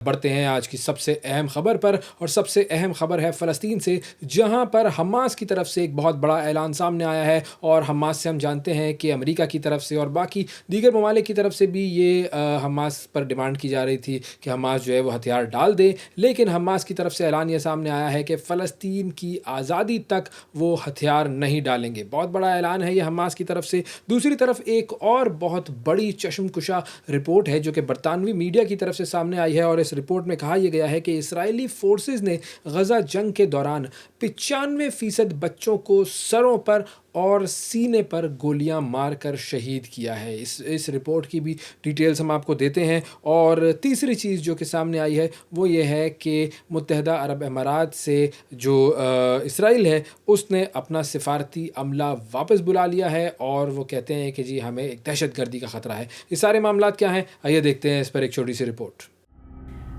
بڑھتے ہیں آج کی سب سے اہم خبر پر، اور سب سے اہم خبر ہے فلسطین سے، جہاں پر حماس کی طرف سے ایک بہت بڑا اعلان سامنے آیا ہے، اور حماس سے ہم جانتے ہیں کہ امریکہ کی طرف سے اور باقی دیگر ممالک کی طرف سے بھی یہ حماس پر ڈیمانڈ کی جا رہی تھی کہ حماس جو ہے وہ ہتھیار ڈال دے، لیکن حماس کی طرف سے اعلان یہ سامنے آیا ہے کہ فلسطین کی آزادی تک وہ ہتھیار نہیں ڈالیں گے۔ بہت بڑا اعلان ہے یہ حماس کی طرف سے۔ دوسری طرف ایک اور بہت بڑی چشم کشا رپورٹ ہے جو کہ برطانوی میڈیا کی طرف سے سامنے آئی ہے، اور اس رپورٹ میں کہا یہ گیا ہے کہ اسرائیلی فورسز نے غزہ جنگ کے دوران 95% بچوں کو سروں پر اور سینے پر گولیاں مار کر شہید کیا ہے۔ اس رپورٹ کی بھی ڈیٹیلز ہم آپ کو دیتے ہیں۔ اور تیسری چیز جو کہ سامنے آئی ہے وہ یہ ہے کہ متحدہ عرب امارات سے جو اسرائیل ہے اس نے اپنا سفارتی عملہ واپس بلا لیا ہے، اور وہ کہتے ہیں کہ جی ہمیں ایک دہشت گردی کا خطرہ ہے۔ یہ سارے معاملات کیا ہیں، آئیے دیکھتے ہیں اس پر ایک چھوٹی سی رپورٹ۔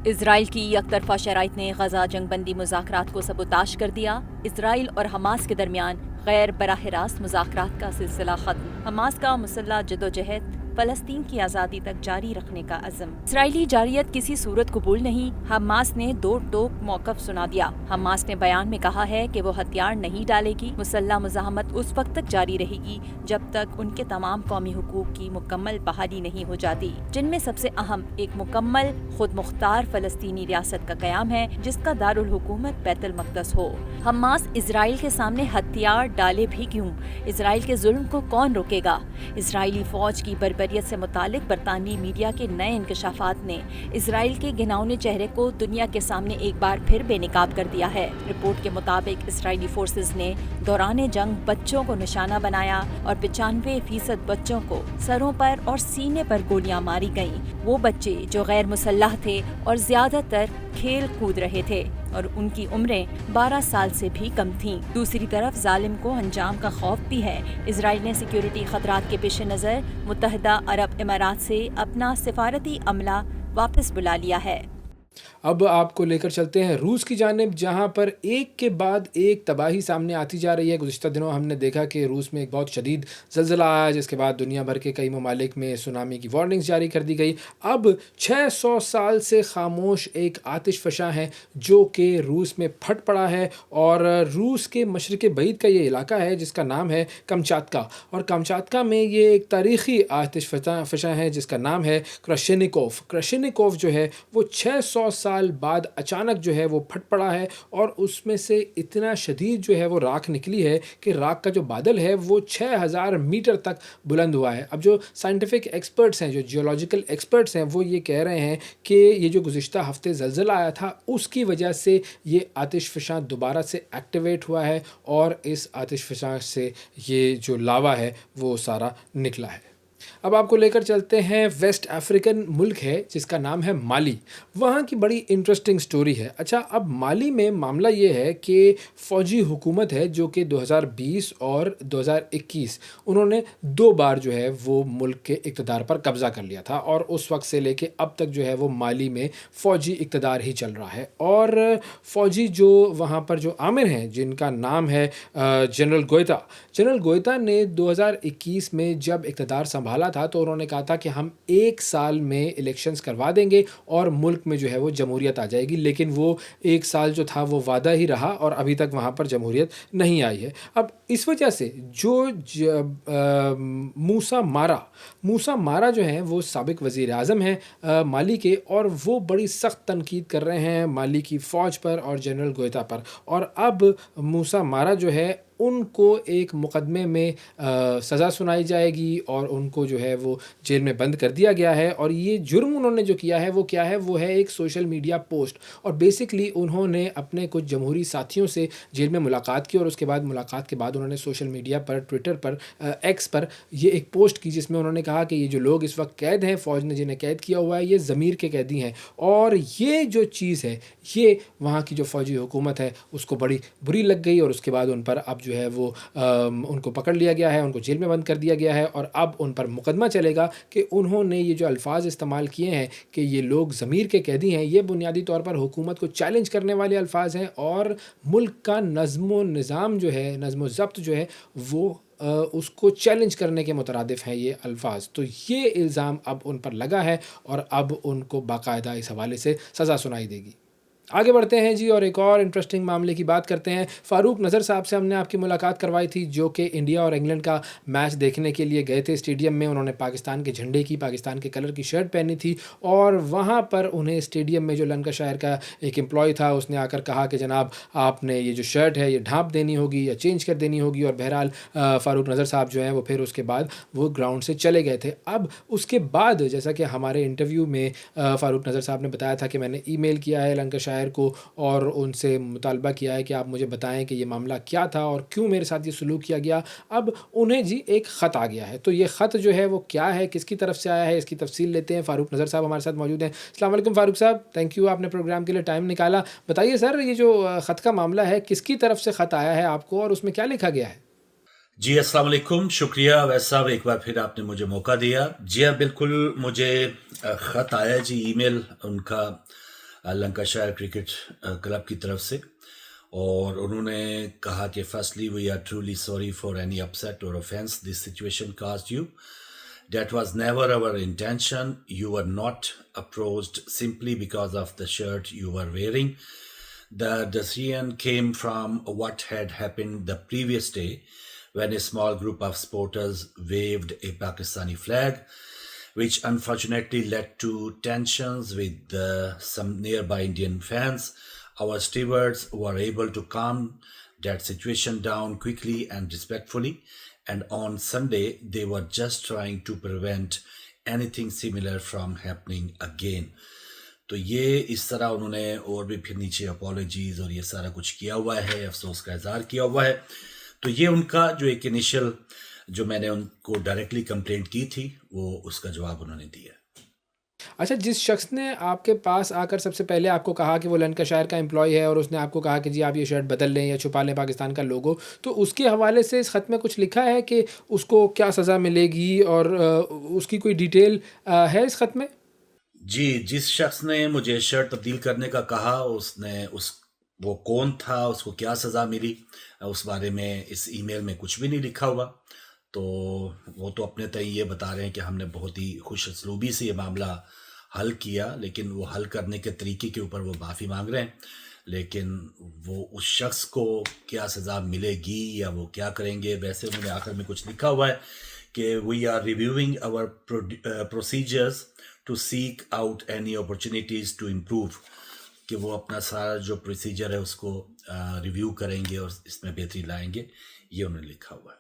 اسرائیل کی یک طرفہ شرائط نے غزہ جنگ بندی مذاکرات کو سبوتاش کر دیا۔ اسرائیل اور حماس کے درمیان غیر براہ راست مذاکرات کا سلسلہ ختم۔ حماس کا مسلح جدوجہد فلسطین کی آزادی تک جاری رکھنے کا عزم۔ اسرائیلی جارحیت کسی صورت قبول نہیں، حماس نے دو ٹوک موقف سنا دیا۔ حماس نے بیان میں کہا ہے کہ وہ ہتھیار نہیں ڈالے گی۔ مسلح مزاحمت اس وقت تک جاری رہے گی جب تک ان کے تمام قومی حقوق کی مکمل بحالی نہیں ہو جاتی، جن میں سب سے اہم ایک مکمل خود مختار فلسطینی ریاست کا قیام ہے جس کا دارالحکومت بیت المقدس ہو۔ حماس اسرائیل کے سامنے ہتھیار ڈالے بھی کیوں؟ اسرائیل کے ظلم کو کون روکے گا؟ اسرائیلی فوج کی بربریت سے متعلق برطانوی میڈیا کے نئے انکشافات نے اسرائیل کے گھناؤنے چہرے کو دنیا کے سامنے ایک بار پھر بے نقاب کر دیا ہے۔ رپورٹ کے مطابق اسرائیلی فورسز نے دوران جنگ بچوں کو نشانہ بنایا اور 95% بچوں کو سروں پر اور سینے پر گولیاں ماری گئیں۔ وہ بچے جو غیر مسلح تھے اور زیادہ تر کھیل کود رہے تھے، اور ان کی عمریں 12 سال سے بھی کم تھیں۔ دوسری طرف ظالم کو انجام کا خوف بھی ہے۔ اسرائیل نے سیکیورٹی خطرات کے پیش نظر متحدہ عرب امارات سے اپنا سفارتی عملہ واپس بلا لیا ہے۔ اب آپ کو لے کر چلتے ہیں روس کی جانب، جہاں پر ایک کے بعد ایک تباہی سامنے آتی جا رہی ہے۔ گزشتہ دنوں ہم نے دیکھا کہ روس میں ایک بہت شدید زلزلہ آیا، جس کے بعد دنیا بھر کے کئی ممالک میں سونامی کی وارننگز جاری کر دی گئی۔ اب 600 سال سے خاموش ایک آتش فشاں ہے جو کہ روس میں پھٹ پڑا ہے، اور روس کے مشرق بعید کا یہ علاقہ ہے جس کا نام ہے کمچاتکا، اور کمچاتکا میں یہ ایک تاریخی آتش فشاں ہے جس کا نام ہے کرشینیکوف۔ کرشینیکوف جو ہے وہ 600 سال بعد اچانک جو ہے وہ پھٹ پڑا ہے، اور اس میں سے اتنا شدید جو ہے وہ راکھ نکلی ہے کہ راکھ کا جو بادل ہے وہ 6000 میٹر تک بلند ہوا ہے۔ اب جو سائنٹیفک ایکسپرٹس ہیں، جو جیولوجیکل ایکسپرٹس ہیں، وہ یہ کہہ رہے ہیں کہ یہ جو گزشتہ ہفتے زلزلہ آیا تھا اس کی وجہ سے یہ آتش فشاں دوبارہ سے ایکٹیویٹ ہوا ہے، اور اس آتش فشاں سے یہ جو لاوا ہے وہ سارا نکلا ہے۔ اب آپ کو لے کر چلتے ہیں ویسٹ افریقن ملک ہے جس کا نام ہے مالی۔ وہاں کی بڑی انٹرسٹنگ سٹوری ہے۔ اچھا، اب مالی میں معاملہ یہ ہے کہ فوجی حکومت ہے جو کہ 2020 اور 2021 انہوں نے 2 بار جو ہے وہ ملک کے اقتدار پر قبضہ کر لیا تھا، اور اس وقت سے لے کے اب تک جو ہے وہ مالی میں فوجی اقتدار ہی چل رہا ہے۔ اور فوجی جو وہاں پر جو عامر ہیں جن کا نام ہے جنرل گوئتا نے 2021 میں جب اقتدار سنبھالا تھا تو انہوں نے کہا تھا کہ ہم 1 سال میں الیکشنز کروا دیں گے اور ملک میں جو ہے وہ جمہوریت آ جائے گی، لیکن وہ 1 سال جو تھا وہ وعدہ ہی رہا، اور ابھی تک وہاں پر جمہوریت نہیں آئی ہے۔ اب اس وجہ سے جو موسیٰ مارا جو ہیں وہ سابق وزیر اعظم ہیں مالی کے، اور وہ بڑی سخت تنقید کر رہے ہیں مالی کی فوج پر اور جنرل گوئتا پر، اور اب موسیٰ مارا جو ہے ان کو ایک مقدمے میں سزا سنائی جائے گی، اور ان کو جو ہے وہ جیل میں بند کر دیا گیا ہے۔ اور یہ جرم انہوں نے جو کیا ہے وہ کیا ہے، وہ ہے ایک سوشل میڈیا پوسٹ، اور بیسکلی انہوں نے اپنے کچھ جمہوری ساتھیوں سے جیل میں ملاقات کی، اور اس کے بعد ملاقات کے بعد انہوں نے سوشل میڈیا پر، ٹویٹر پر، ایکس پر یہ ایک پوسٹ کی جس میں انہوں نے کہا کہ یہ جو لوگ اس وقت قید ہیں، فوج نے جنہیں قید کیا ہوا ہے، یہ ضمیر کے قیدی ہیں، اور یہ جو چیز ہے یہ وہاں کی جو فوجی حکومت ہے اس کو بڑی بری لگ گئی، اور اس کے بعد ان پر اب جو ہے وہ ان کو پکڑ لیا گیا ہے، ان کو جیل میں بند کر دیا گیا ہے، اور اب ان پر مقدمہ چلے گا کہ انہوں نے یہ جو الفاظ استعمال کیے ہیں کہ یہ لوگ ضمیر کے قیدی ہیں، یہ بنیادی طور پر حکومت کو چیلنج کرنے والے الفاظ ہیں، اور ملک کا نظم و نظام جو ہے، نظم و ضبط جو ہے وہ اس کو چیلنج کرنے کے مترادف ہیں یہ الفاظ، تو یہ الزام اب ان پر لگا ہے اور اب ان کو باقاعدہ اس حوالے سے سزا سنائی دے گی۔ آگے بڑھتے ہیں جی اور ایک اور انٹرسٹنگ معاملے کی بات کرتے ہیں۔ فاروق نظر صاحب سے ہم نے آپ کی ملاقات کروائی تھی، جو کہ انڈیا اور انگلینڈ کا میچ دیکھنے کے لیے گئے تھے اسٹیڈیم میں۔ انہوں نے پاکستان کے جھنڈے کی، پاکستان کے کلر کی شرٹ پہنی تھی اور وہاں پر انہیں اسٹیڈیم میں جو لنکاشائر کا ایک امپلائی تھا اس نے آ کر کہا کہ جناب آپ نے یہ جو شرٹ ہے یہ ڈھانپ دینی ہوگی یا چینج کر دینی ہوگی، اور بہرحال فاروق نظر صاحب جو ہیں وہ پھر اس کے بعد وہ گراؤنڈ سے چلے گئے تھے۔ اب اس کے بعد جیسا کہ ہمارے انٹرویو میں فاروق نظر صاحب نے بتایا تھا کہ میں نے ای میل کیا ہے لنکاشائر کو اور ان سے مطالبہ کیا ہے کہ آپ مجھے بتائیں کہ یہ معاملہ کیا تھا اور کیوں میرے ساتھ یہ سلوک کیا گیا۔ اب انہیں جی ایک خط آ گیا ہے، تو یہ خط جو ہے وہ کیا ہے، کس کی طرف سے آیا ہے، اس کی تفصیل لیتے ہیں۔ فاروق نظر صاحب ہمارے ساتھ موجود ہیں۔ السلام علیکم فاروق صاحب، تھینک یو، آپ نے پروگرام کے لیے ٹائم نکالا۔ بتائیے سر، یہ جو خط کا معاملہ ہے کس کی طرف سے خط آیا ہے آپ کو اور اس میں کیا لکھا گیا ہے؟ جی السلام علیکم، شکریہ ویس صاحب، ایک بار پھر آپ نے مجھے موقع دیا۔ جی ہاں بالکل، مجھے خط آیا جی، ای میل ان کا لنکاشائر کرکٹ کلب کی طرف سے، اور انہوں نے کہا کہ firstly we are truly sorry for any upset اور offense this situation caused you. That was never our intention. You were not approached simply because of the shirt you were wearing. The decision came from what had happened the previous day when a small group of supporters waved a Pakistani flag, which unfortunately led to tensions with some nearby Indian fans. Our stewards were able to calm that situation down quickly and respectfully, and on Sunday they were just trying to prevent anything similar from happening again. تو یہ اس طرح انہوں نے اور بھی پھر نیچے apologies اور یہ سارا کچھ کیا ہوا ہے، افسوس کا اظہار کیا ہوا ہے۔ تو یہ ان کا جو ایک انیشل جو میں نے ان کو ڈائریکٹلی کمپلینٹ کی تھی، وہ اس کا جواب انہوں نے دیا۔ اچھا، جس شخص نے آپ کے پاس آ کر سب سے پہلے آپ کو کہا کہ وہ لنکاشائر کا امپلائی ہے اور اس نے آپ کو کہا کہ جی آپ یہ شرٹ بدل لیں یا چھپا لیں پاکستان کا لوگو، تو اس کے حوالے سے اس خط میں کچھ لکھا ہے کہ اس کو کیا سزا ملے گی اور اس کی کوئی ڈیٹیل ہے اس خط میں؟ جی، جس شخص نے مجھے شرٹ تبدیل کرنے کا کہا، وہ کون تھا، اس کو کیا سزا ملی، اس بارے میں اس ای میل میں کچھ بھی نہیں لکھا ہوا۔ تو وہ تو اپنے تئیں یہ بتا رہے ہیں کہ ہم نے بہت ہی خوش اسلوبی سے یہ معاملہ حل کیا، لیکن وہ حل کرنے کے طریقے کے اوپر وہ معافی مانگ رہے ہیں، لیکن وہ اس شخص کو کیا سزا ملے گی یا وہ کیا کریں گے، ویسے انہوں نے آخر میں کچھ لکھا ہوا ہے کہ we are reviewing our procedures to seek out any opportunities to improve, کہ وہ اپنا سارا جو پروسیجر ہے اس کو ریویو کریں گے اور اس میں بہتری لائیں گے، یہ انہوں نے لکھا ہوا ہے۔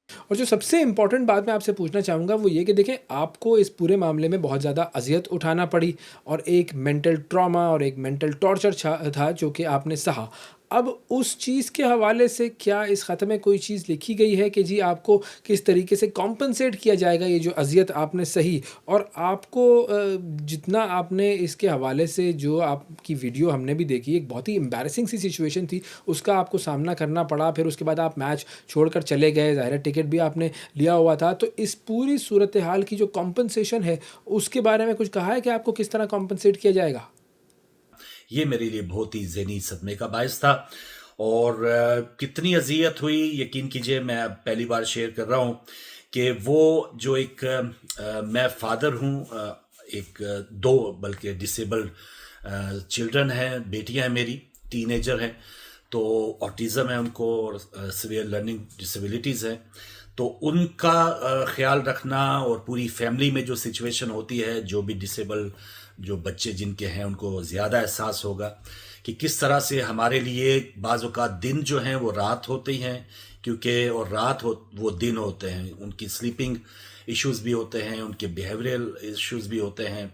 اور جو سب سے امپورٹنٹ بات میں آپ سے پوچھنا چاہوں گا وہ یہ کہ دیکھیں، آپ کو اس پورے معاملے میں بہت زیادہ اذیت اٹھانا پڑی اور ایک مینٹل ٹراما اور ایک مینٹل ٹارچر تھا جو کہ آپ نے سہا۔ اب اس چیز کے حوالے سے کیا اس خط میں کوئی چیز لکھی گئی ہے کہ جی آپ کو کس طریقے سے کمپنسیٹ کیا جائے گا یہ جو اذیت آپ نے سہی، اور آپ کو جتنا آپ نے اس کے حوالے سے جو آپ کی ویڈیو ہم نے بھی دیکھی، ایک بہت ہی امبیرسنگ سی سچویشن تھی، اس کا آپ کو سامنا کرنا پڑا، پھر اس کے بعد آپ میچ چھوڑ کر چلے گئے، ظاہر ٹکٹ بھی آپ نے لیا ہوا تھا، تو اس پوری صورتحال کی جو کمپنسیشن ہے اس کے بارے میں کچھ کہا ہے کہ آپ کو کس طرح کمپنسیٹ کیا جائے گا؟ یہ میرے لیے بہت ہی ذہنی صدمے کا باعث تھا، اور کتنی اذیت ہوئی یقین کیجئے، میں اب پہلی بار شیئر کر رہا ہوں کہ وہ جو ایک میں فادر ہوں، ایک دو بلکہ ڈسیبلڈ چلڈرن ہیں، بیٹیاں ہیں میری، ٹین ایجر ہیں، تو آٹیزم ہے ان کو اور سیویئر لرننگ ڈسیبلٹیز ہیں، تو ان کا خیال رکھنا، اور پوری فیملی میں جو سچویشن ہوتی ہے، جو بھی ڈسیبل جو بچے جن کے ہیں ان کو زیادہ احساس ہوگا کہ کس طرح سے ہمارے لیے بعض اوقات دن جو ہیں وہ رات ہوتے ہیں، کیونکہ اور رات وہ دن ہوتے ہیں، ان کی سلیپنگ ایشوز بھی ہوتے ہیں، ان کے بیہیویئرل ایشوز بھی ہوتے ہیں۔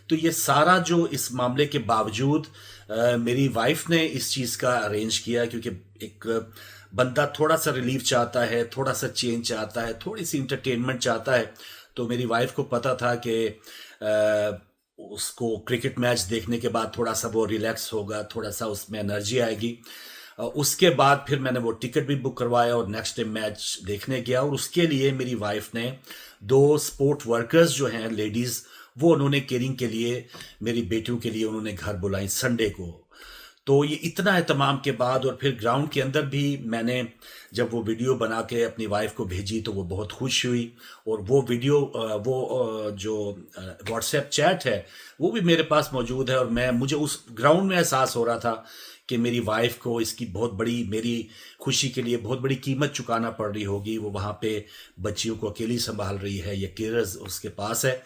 تو یہ سارا جو اس معاملے کے باوجود میری وائف نے اس چیز کا ارینج کیا، کیونکہ ایک بندہ تھوڑا سا ریلیف چاہتا ہے، تھوڑا سا چینج چاہتا ہے، تھوڑی سی انٹرٹینمنٹ چاہتا ہے، تو میری وائف کو پتا تھا کہ اس کو کرکٹ میچ دیکھنے کے بعد تھوڑا سا وہ ریلیکس ہوگا، تھوڑا سا اس میں انرجی آئے گی۔ اس کے بعد پھر میں نے وہ ٹکٹ بھی بک کروایا اور نیکسٹ ڈے میچ دیکھنے گیا، اور اس کے لیے میری وائف نے 2 سپورٹ ورکرز جو ہیں لیڈیز، وہ انہوں نے کیئرنگ کے لیے میری بیٹیوں کے لیے انہوں نے گھر بلائیں سنڈے کو۔ تو یہ اتنا اہتمام کے بعد اور پھر گراؤنڈ کے اندر بھی میں نے جب وہ ویڈیو بنا کے اپنی وائف کو بھیجی تو وہ بہت خوش ہوئی، اور وہ ویڈیو جو واٹس ایپ چیٹ ہے وہ بھی میرے پاس موجود ہے، اور مجھے اس گراؤنڈ میں احساس ہو رہا تھا کہ میری وائف کو اس کی بہت بڑی، میری خوشی کے لیے بہت بڑی قیمت چکانا پڑ رہی ہوگی، وہ وہاں پہ بچیوں کو اکیلی سنبھال رہی ہے، یا کیئرز اس کے پاس ہے۔